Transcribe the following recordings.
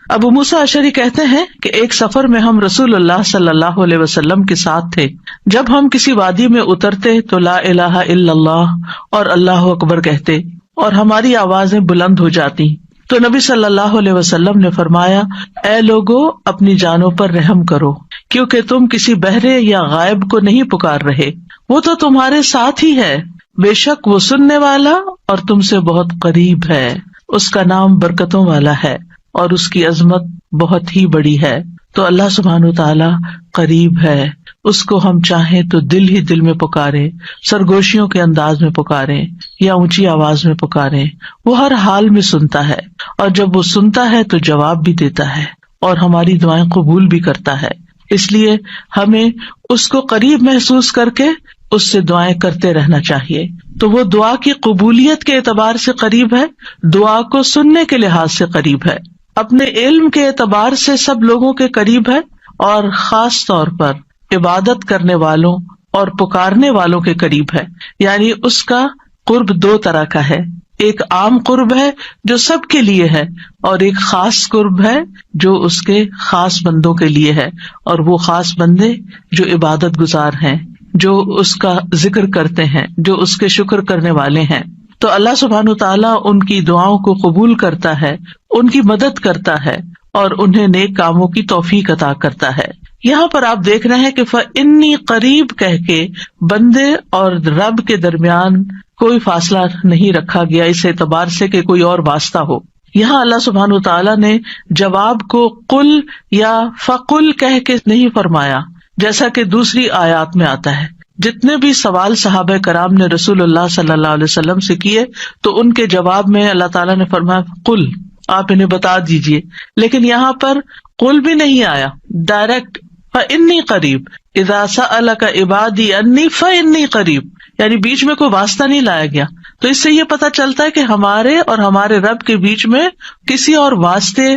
ابو موسیٰ اشعری کہتے ہیں کہ ایک سفر میں ہم رسول اللہ صلی اللہ علیہ وسلم کے ساتھ تھے. جب ہم کسی وادی میں اترتے تو لا الہ الا اللہ اور اللہ اکبر کہتے اور ہماری آوازیں بلند ہو جاتی. تو نبی صلی اللہ علیہ وسلم نے فرمایا، اے لوگو اپنی جانوں پر رحم کرو، کیونکہ تم کسی بہرے یا غائب کو نہیں پکار رہے، وہ تو تمہارے ساتھ ہی ہے، بے شک وہ سننے والا اور تم سے بہت قریب ہے. اس کا نام برکتوں والا ہے اور اس کی عظمت بہت ہی بڑی ہے. تو اللہ سبحانہ وتعالی قریب ہے، اس کو ہم چاہیں تو دل ہی دل میں پکاریں، سرگوشیوں کے انداز میں پکاریں یا اونچی آواز میں پکاریں، وہ ہر حال میں سنتا ہے، اور جب وہ سنتا ہے تو جواب بھی دیتا ہے اور ہماری دعائیں قبول بھی کرتا ہے. اس لیے ہمیں اس کو قریب محسوس کر کے اس سے دعائیں کرتے رہنا چاہیے. تو وہ دعا کی قبولیت کے اعتبار سے قریب ہے، دعا کو سننے کے لحاظ سے قریب ہے، اپنے علم کے اعتبار سے سب لوگوں کے قریب ہے، اور خاص طور پر عبادت کرنے والوں اور پکارنے والوں کے قریب ہے. یعنی اس کا قرب دو طرح کا ہے، ایک عام قرب ہے جو سب کے لیے ہے، اور ایک خاص قرب ہے جو اس کے خاص بندوں کے لیے ہے، اور وہ خاص بندے جو عبادت گزار ہیں، جو اس کا ذکر کرتے ہیں، جو اس کے شکر کرنے والے ہیں. تو اللہ سبحانہ تعالیٰ ان کی دعاؤں کو قبول کرتا ہے، ان کی مدد کرتا ہے اور انہیں نیک کاموں کی توفیق عطا کرتا ہے. یہاں پر آپ دیکھ رہے ہیں کہ فَإِنِّي قریب کہہ کے بندے اور رب کے درمیان کوئی فاصلہ نہیں رکھا گیا اس اعتبار سے کہ کوئی اور واسطہ ہو. یہاں اللہ سبحانہ تعالیٰ نے جواب کو قل یا فقل کہہ کے نہیں فرمایا، جیسا کہ دوسری آیات میں آتا ہے. جتنے بھی سوال صحابہ کرام نے رسول اللہ صلی اللہ علیہ وسلم سے کیے تو ان کے جواب میں اللہ تعالیٰ نے فرمایا قل، آپ انہیں بتا دیجئے. لیکن یہاں پر قل بھی نہیں آیا، ڈائریکٹ فإنی قریب، اذا سألک عبادی انی فإنی قریب، یعنی بیچ میں کوئی واسطہ نہیں لایا گیا. تو اس سے یہ پتہ چلتا ہے کہ ہمارے اور ہمارے رب کے بیچ میں کسی اور واسطے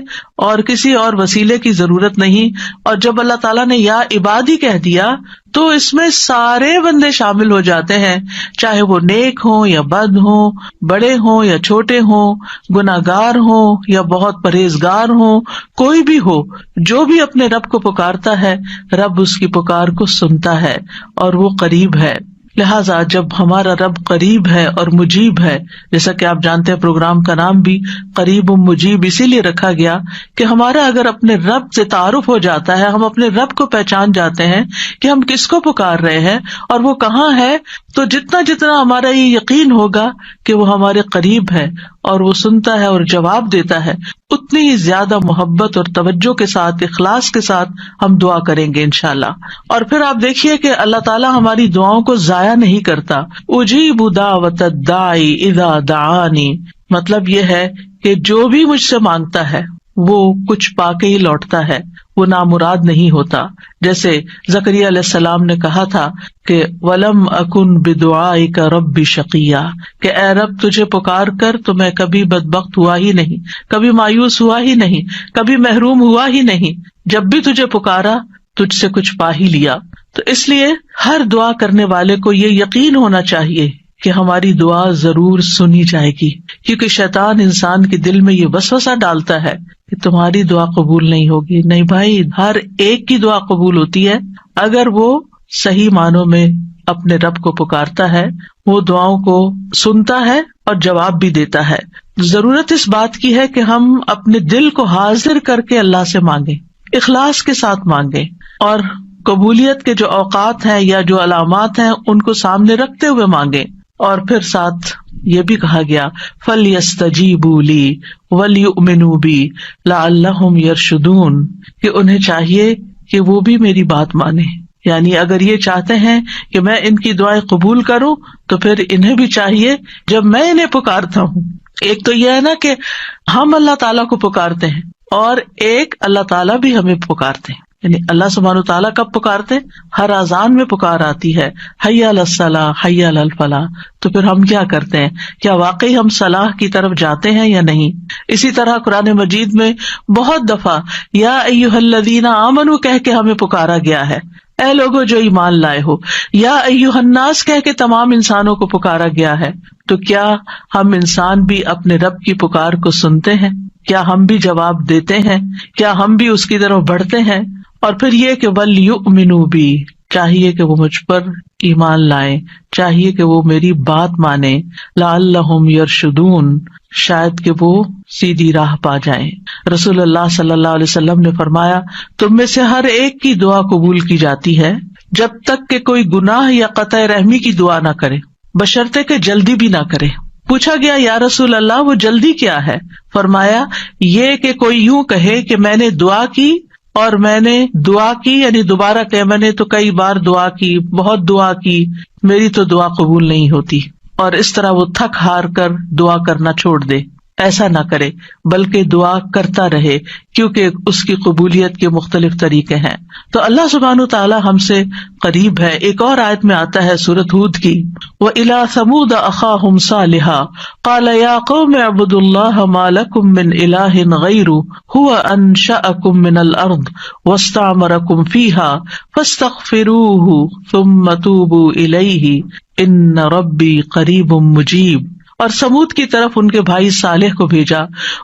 اور کسی اور وسیلے کی ضرورت نہیں. اور جب اللہ تعالیٰ نے یا عبادی کہہ دیا تو اس میں سارے بندے شامل ہو جاتے ہیں، چاہے وہ نیک ہوں یا بد ہوں، بڑے ہوں یا چھوٹے ہوں، گناہگار ہوں یا بہت پرہیزگار ہوں، کوئی بھی ہو، جو بھی اپنے رب کو پکارتا ہے رب اس کی پکار کو سنتا ہے اور وہ قریب ہے. لہٰذا جب ہمارا رب قریب ہے اور مجیب ہے، جیسا کہ آپ جانتے ہیں پروگرام کا نام بھی قریب و مجیب اسی لیے رکھا گیا کہ ہمارا اگر اپنے رب سے تعارف ہو جاتا ہے، ہم اپنے رب کو پہچان جاتے ہیں کہ ہم کس کو پکار رہے ہیں اور وہ کہاں ہے، تو جتنا جتنا ہمارا یہ یقین ہوگا کہ وہ ہمارے قریب ہے اور وہ سنتا ہے اور جواب دیتا ہے، اتنی ہی زیادہ محبت اور توجہ کے ساتھ، اخلاص کے ساتھ ہم دعا کریں گے انشاءاللہ. اور پھر آپ دیکھیے کہ اللہ تعالیٰ ہماری دعاؤں کو ضائع نہیں کرتا. اجیب دعوت الداعی اذا دعانی، مطلب یہ ہے کہ جو بھی مجھ سے مانگتا ہے وہ کچھ پا کے ہی لوٹتا ہے، وہ نامراد نہیں ہوتا. جیسے زکریا علیہ السلام نے کہا تھا کہ وَلَمْ أَكُنْ بِدُعَائِكَ رَبِّ شَقِيًّا، کہ اے رب تجھے پکار کر تو میں کبھی بدبخت ہوا ہی نہیں، کبھی مایوس ہوا ہی نہیں، کبھی محروم ہوا ہی نہیں. جب بھی تجھے پکارا تجھ سے کچھ پا ہی لیا. تو اس لیے ہر دعا کرنے والے کو یہ یقین ہونا چاہیے کہ ہماری دعا ضرور سنی جائے گی، کیونکہ شیطان انسان کے دل میں یہ وسوسہ ڈالتا ہے کہ تمہاری دعا قبول نہیں ہوگی. نہیں بھائی، ہر ایک کی دعا قبول ہوتی ہے اگر وہ صحیح معنوں میں اپنے رب کو پکارتا ہے، وہ دعاؤں کو سنتا ہے اور جواب بھی دیتا ہے. ضرورت اس بات کی ہے کہ ہم اپنے دل کو حاضر کر کے اللہ سے مانگیں، اخلاص کے ساتھ مانگیں، اور قبولیت کے جو اوقات ہیں یا جو علامات ہیں ان کو سامنے رکھتے ہوئے مانگیں. اور پھر ساتھ یہ بھی کہا گیا فَلْيَسْتَجِيبُوا لِي وَلْيُؤْمِنُوا بِي لَعَلَّهُمْ يَرْشُدُونَ، کہ انہیں چاہیے کہ وہ بھی میری بات مانیں. یعنی اگر یہ چاہتے ہیں کہ میں ان کی دعائیں قبول کروں تو پھر انہیں بھی چاہیے جب میں انہیں پکارتا ہوں، ایک تو یہ ہے نا کہ ہم اللہ تعالیٰ کو پکارتے ہیں، اور ایک اللہ تعالیٰ بھی ہمیں پکارتے ہیں. یعنی اللہ سبحانہ تعالیٰ کب پکارتے؟ ہر اذان میں پکار آتی ہے، حی علی الصلاۃ حی علی الفلاح. تو پھر ہم کیا کرتے ہیں؟ کیا واقعی ہم صلاح کی طرف جاتے ہیں یا نہیں؟ اسی طرح قرآن مجید میں بہت دفعہ یا ایھا الذین آمنوا کہہ کے ہمیں پکارا گیا ہے، اے لوگوں جو ایمان لائے ہو. یا ایھا الناس کہہ کے تمام انسانوں کو پکارا گیا ہے. تو کیا ہم انسان بھی اپنے رب کی پکار کو سنتے ہیں؟ کیا ہم بھی جواب دیتے ہیں؟ کیا ہم بھی اس کی طرف بڑھتے ہیں؟ اور پھر یہ کہ وَلْيُؤْمِنُوا بِي، چاہیے کہ وہ مجھ پر ایمان لائیں، چاہیے کہ وہ میری بات مانیں، لَعَلَّهُمْ يَرْشُدُونَ، شاید کہ وہ سیدھی راہ پا جائیں۔ رسول اللہ صلی اللہ علیہ وسلم نے فرمایا، تم میں سے ہر ایک کی دعا قبول کی جاتی ہے جب تک کہ کوئی گناہ یا قطع رحمی کی دعا نہ کرے، بشرطے کہ جلدی بھی نہ کرے۔ پوچھا گیا یا رسول اللہ وہ جلدی کیا ہے؟ فرمایا یہ کہ کوئی یوں کہے کہ میں نے دعا کی اور میں نے دعا کی، یعنی دوبارہ کہ میں نے تو کئی بار دعا کی، بہت دعا کی، میری تو دعا قبول نہیں ہوتی، اور اس طرح وہ تھک ہار کر دعا کرنا چھوڑ دے۔ ایسا نہ کرے بلکہ دعا کرتا رہے، کیونکہ اس کی قبولیت کے مختلف طریقے ہیں۔ تو اللہ سبحانہ تعالیٰ ہم سے قریب ہے۔ ایک اور آیت میں آتا ہے سورۃ ہود کی، وَإِلَىٰ ثَمُودَ أَخَاهُمْ صَالِحًا قَالَ يَا قَوْمِ اعْبُدُوا اللَّهَ مَا لَكُم مِّنْ إِلَٰهٍ غَيْرُهُ هُوَ أَنشَأَكُم مِّنَ الْأَرْضِ وَاسْتَعْمَرَكُم فِيهَا فَاسْتَغْفِرُوهُ ثُمَّ تُوبُوا إِلَيْهِ إِنَّ رَبِّي قَرِيبٌ مُّجِيبٌ۔ اور سمود کی طرف ان کے بھائی صالح کو بھیجا،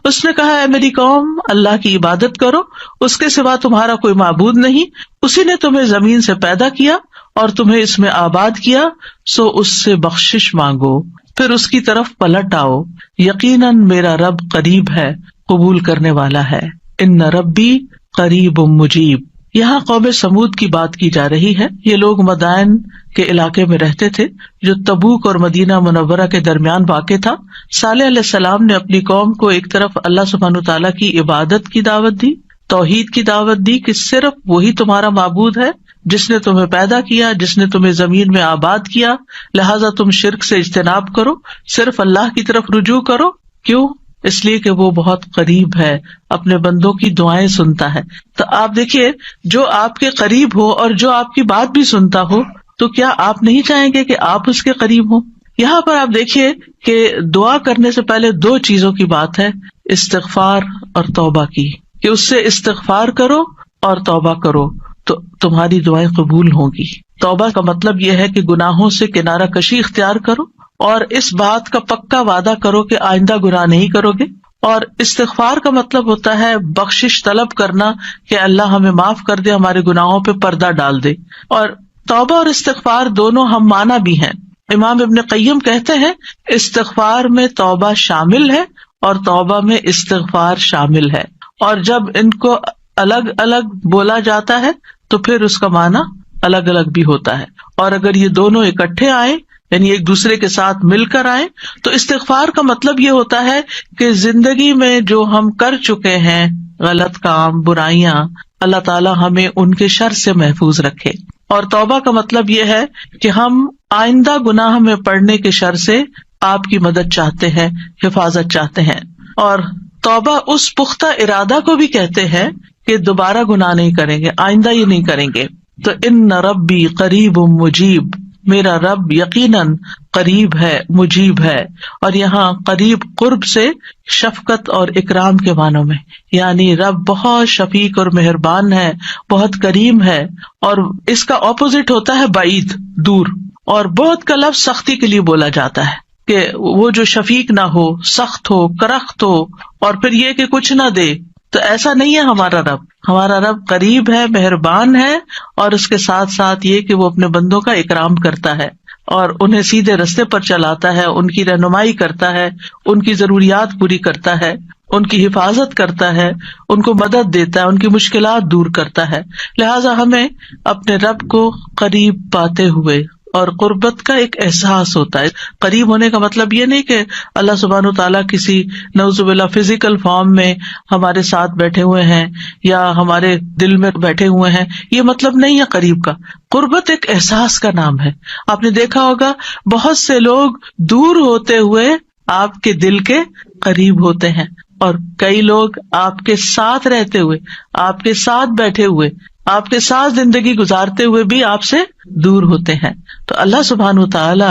اس نے کہا اے میری قوم، اللہ کی عبادت کرو، اس کے سوا تمہارا کوئی معبود نہیں، اسی نے تمہیں زمین سے پیدا کیا اور تمہیں اس میں آباد کیا، سو اس سے بخشش مانگو، پھر اس کی طرف پلٹ آؤ، یقیناً میرا رب قریب ہے، قبول کرنے والا ہے۔ ان ربی قریب مجیب۔ یہاں قوم سمود کی بات کی جا رہی ہے۔ یہ لوگ مدائن کے علاقے میں رہتے تھے جو تبوک اور مدینہ منورہ کے درمیان واقع تھا۔ صالح علیہ السلام نے اپنی قوم کو ایک طرف اللہ سبحانہ تعالیٰ کی عبادت کی دعوت دی، توحید کی دعوت دی کہ صرف وہی تمہارا معبود ہے جس نے تمہیں پیدا کیا، جس نے تمہیں زمین میں آباد کیا، لہٰذا تم شرک سے اجتناب کرو، صرف اللہ کی طرف رجوع کرو۔ کیوں؟ اس لیے کہ وہ بہت قریب ہے، اپنے بندوں کی دعائیں سنتا ہے۔ تو آپ دیکھیے، جو آپ کے قریب ہو اور جو آپ کی بات بھی سنتا ہو، تو کیا آپ نہیں چاہیں گے کہ آپ اس کے قریب ہوں؟ یہاں پر آپ دیکھیے کہ دعا کرنے سے پہلے دو چیزوں کی بات ہے، استغفار اور توبہ کی، کہ اس سے استغفار کرو اور توبہ کرو تو تمہاری دعائیں قبول ہوں گی۔ توبہ کا مطلب یہ ہے کہ گناہوں سے کنارہ کشی اختیار کرو اور اس بات کا پکا وعدہ کرو کہ آئندہ گناہ نہیں کرو گے، اور استغفار کا مطلب ہوتا ہے بخشش طلب کرنا کہ اللہ ہمیں معاف کر دے، ہمارے گناہوں پہ پردہ ڈال دے۔ اور توبہ اور استغفار دونوں ہم معنی بھی ہیں۔ امام ابن قیم کہتے ہیں استغفار میں توبہ شامل ہے اور توبہ میں استغفار شامل ہے، اور جب ان کو الگ الگ بولا جاتا ہے تو پھر اس کا معنی الگ الگ بھی ہوتا ہے، اور اگر یہ دونوں اکٹھے آئیں یعنی ایک دوسرے کے ساتھ مل کر آئیں تو استغفار کا مطلب یہ ہوتا ہے کہ زندگی میں جو ہم کر چکے ہیں غلط کام، برائیاں، اللہ تعالی ہمیں ان کے شر سے محفوظ رکھے، اور توبہ کا مطلب یہ ہے کہ ہم آئندہ گناہ میں پڑنے کے شر سے آپ کی مدد چاہتے ہیں، حفاظت چاہتے ہیں۔ اور توبہ اس پختہ ارادہ کو بھی کہتے ہیں کہ دوبارہ گناہ نہیں کریں گے، آئندہ یہ نہیں کریں گے۔ تو ان ربی قریب مجیب، میرا رب یقیناً قریب ہے، مجیب ہے، اور یہاں قریب قرب سے شفقت اور اکرام کے معنوں میں، یعنی رب بہت شفیق اور مہربان ہے، بہت کریم ہے، اور اس کا اپوزٹ ہوتا ہے بعید، دور، اور بہت کا لفظ سختی کے لیے بولا جاتا ہے کہ وہ جو شفیق نہ ہو، سخت ہو، کرخت ہو، اور پھر یہ کہ کچھ نہ دے، تو ایسا نہیں ہے ہمارا رب۔ ہمارا رب قریب ہے، مہربان ہے، اور اس کے ساتھ ساتھ یہ کہ وہ اپنے بندوں کا اکرام کرتا ہے اور انہیں سیدھے رستے پر چلاتا ہے، ان کی رہنمائی کرتا ہے، ان کی ضروریات پوری کرتا ہے، ان کی حفاظت کرتا ہے، ان کو مدد دیتا ہے، ان کی مشکلات دور کرتا ہے۔ لہٰذا ہمیں اپنے رب کو قریب پاتے ہوئے، اور قربت کا ایک احساس ہوتا ہے۔ قریب ہونے کا مطلب یہ نہیں کہ اللہ سبحانہ تعالیٰ کسی نعوذ باللہ فزیکل فارم میں ہمارے ساتھ بیٹھے ہوئے ہیں یا ہمارے دل میں بیٹھے ہوئے ہیں، یہ مطلب نہیں ہے قریب کا۔ قربت ایک احساس کا نام ہے۔ آپ نے دیکھا ہوگا بہت سے لوگ دور ہوتے ہوئے آپ کے دل کے قریب ہوتے ہیں، اور کئی لوگ آپ کے ساتھ رہتے ہوئے، آپ کے ساتھ بیٹھے ہوئے، آپ کے ساتھ زندگی گزارتے ہوئے بھی آپ سے دور ہوتے ہیں۔ تو اللہ سبحانہ تعالی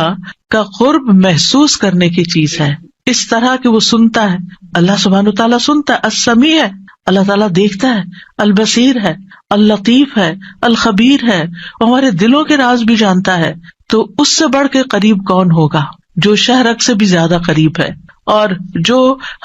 کا قرب محسوس کرنے کی چیز ہے، اس طرح کہ وہ سنتا ہے۔ اللہ سبحانہ تعالیٰ سنتا ہے، السمیع ہے، اللہ تعالیٰ دیکھتا ہے، البصیر ہے، اللطیف ہے، الخبیر ہے، وہ ہمارے دلوں کے راز بھی جانتا ہے۔ تو اس سے بڑھ کے قریب کون ہوگا جو شہرک سے بھی زیادہ قریب ہے، اور جو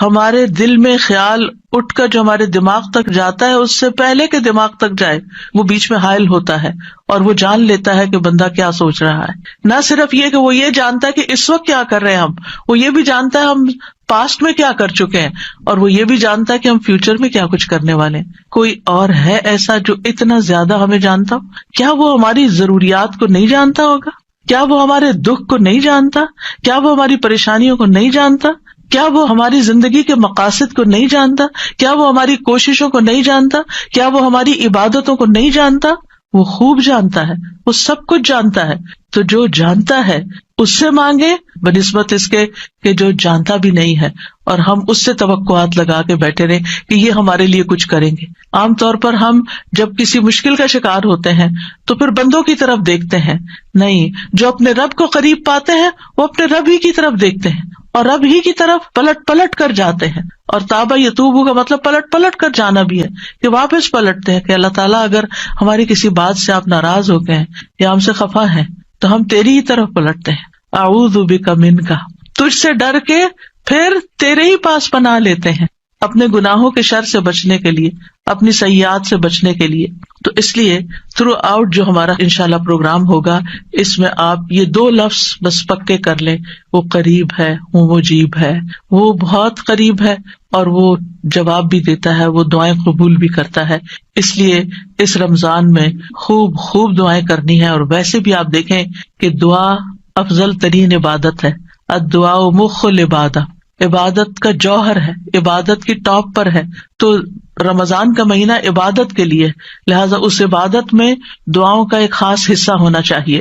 ہمارے دل میں خیال اٹھ کر جو ہمارے دماغ تک جاتا ہے اس سے پہلے کہ دماغ تک جائے وہ بیچ میں حائل ہوتا ہے اور وہ جان لیتا ہے کہ بندہ کیا سوچ رہا ہے۔ نہ صرف یہ کہ وہ یہ جانتا ہے کہ اس وقت کیا کر رہے ہیں ہم، وہ یہ بھی جانتا ہے ہم پاسٹ میں کیا کر چکے ہیں، اور وہ یہ بھی جانتا ہے کہ ہم فیوچر میں کیا کچھ کرنے والے ہیں۔ کوئی اور ہے ایسا جو اتنا زیادہ ہمیں جانتا ہو؟ کیا وہ ہماری ضروریات کو نہیں جانتا ہوگا؟ کیا وہ ہمارے دکھ کو نہیں جانتا؟ کیا وہ ہماری پریشانیوں کو نہیں جانتا؟ کیا وہ ہماری زندگی کے مقاصد کو نہیں جانتا؟ کیا وہ ہماری کوششوں کو نہیں جانتا؟ کیا وہ ہماری عبادتوں کو نہیں جانتا؟ وہ خوب جانتا ہے، وہ سب کچھ جانتا ہے۔ تو جو جانتا ہے اس سے مانگے بنسبت اس کے کہ جو جانتا بھی نہیں ہے، اور ہم اس سے توقعات لگا کے بیٹھے رہے کہ یہ ہمارے لیے کچھ کریں گے۔ عام طور پر ہم جب کسی مشکل کا شکار ہوتے ہیں تو پھر بندوں کی طرف دیکھتے ہیں، نہیں، جو اپنے رب کو قریب پاتے ہیں وہ اپنے رب ہی کی طرف دیکھتے ہیں اور رب ہی کی طرف پلٹ پلٹ کر جاتے ہیں۔ اور تابا یتوبو کا مطلب پلٹ پلٹ کر جانا بھی ہے، کہ واپس پلٹتے ہیں کہ اللہ تعالیٰ اگر ہماری کسی بات سے آپ ناراض ہو گئے ہیں یا ہم سے خفا ہیں تو ہم تیری ہی طرف پلٹتے ہیں۔ اعوذ بک منک، تجھ سے ڈر کے پھر تیرے ہی پاس پناہ لیتے ہیں، اپنے گناہوں کے شر سے بچنے کے لیے، اپنی سیئات سے بچنے کے لیے۔ تو اس لیے تھرو آؤٹ جو ہمارا انشاءاللہ پروگرام ہوگا، اس میں آپ یہ 2 لفظ بس پکے کر لیں، وہ قریب ہے، وہ مجیب ہے، وہ بہت قریب ہے اور وہ جواب بھی دیتا ہے، وہ دعائیں قبول بھی کرتا ہے۔ اس لیے اس رمضان میں خوب خوب دعائیں کرنی ہے۔ اور ویسے بھی آپ دیکھیں کہ دعا افضل ترین عبادت ہے، الدعاء مخ العبادہ، عبادت کا جوہر ہے، عبادت کی ٹاپ پر ہے۔ تو رمضان کا مہینہ عبادت کے لیے، لہٰذا اس عبادت میں دعاؤں کا ایک خاص حصہ ہونا چاہیے۔